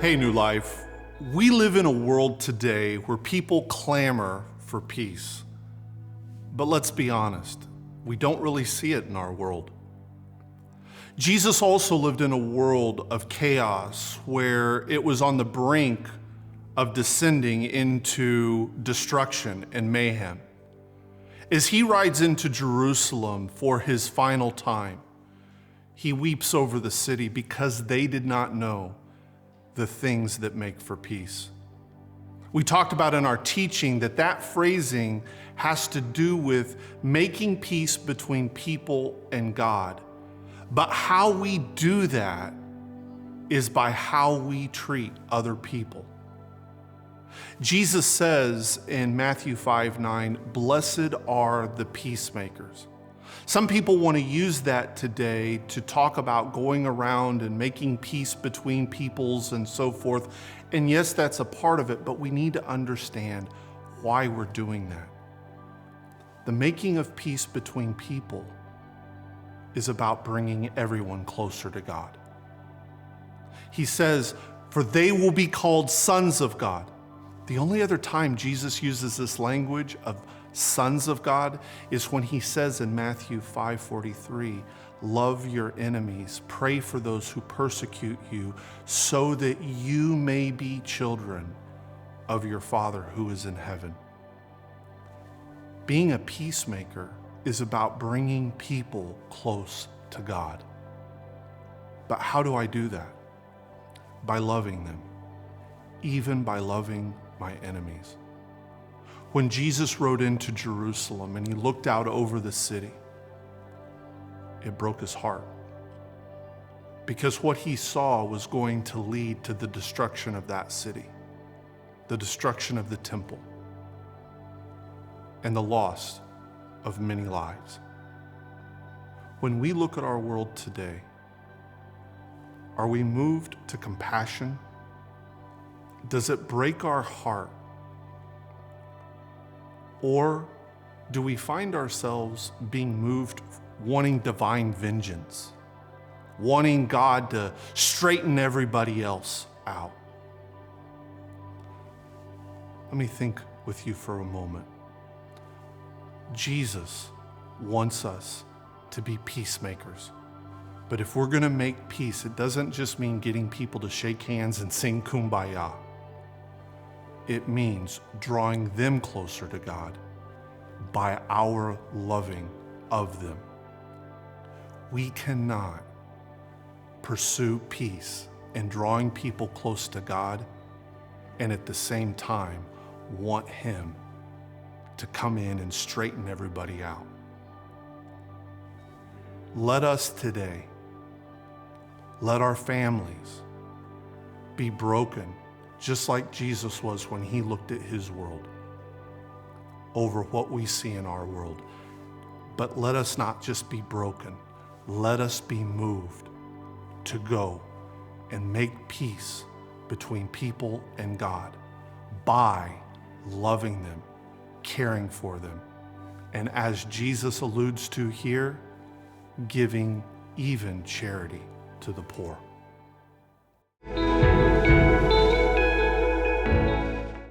Hey, New Life. We live in a world today where people clamor for peace. But let's be honest, we don't really see it in our world. Jesus also lived in a world of chaos where it was on the brink of descending into destruction and mayhem. As he rides into Jerusalem for his final time, he weeps over the city because they did not know the things that make for peace. We talked about in our teaching that phrasing has to do with making peace between people and God. But how we do that is by how we treat other people. Jesus says in Matthew 5:9, "Blessed are the peacemakers." Some people want to use that today to talk about going around and making peace between peoples and so forth. And yes, that's a part of it, but we need to understand why we're doing that. The making of peace between people is about bringing everyone closer to God. He says, "For they will be called sons of God." The only other time Jesus uses this language of sons of God is when he says in Matthew 5:43, "Love your enemies, pray for those who persecute you, so that you may be children of your Father who is in heaven." Being a peacemaker is about bringing people close to God. But how do I do that? By loving them, even by loving my enemies. When Jesus rode into Jerusalem and he looked out over the city, it broke his heart because what he saw was going to lead to the destruction of that city, the destruction of the temple, and the loss of many lives. When we look at our world today, are we moved to compassion? Does it break our heart? Or do we find ourselves being moved, wanting divine vengeance, wanting God to straighten everybody else out? Let me think with you for a moment. Jesus wants us to be peacemakers. But if we're going to make peace, it doesn't just mean getting people to shake hands and sing Kumbaya. It means drawing them closer to God by our loving of them. We cannot pursue peace and drawing people close to God and at the same time want Him to come in and straighten everybody out. Let us today, let our families be broken just like Jesus was when he looked at his world, over what we see in our world. But let us not just be broken. Let us be moved to go and make peace between people and God by loving them, caring for them, and as Jesus alludes to here, giving even charity to the poor.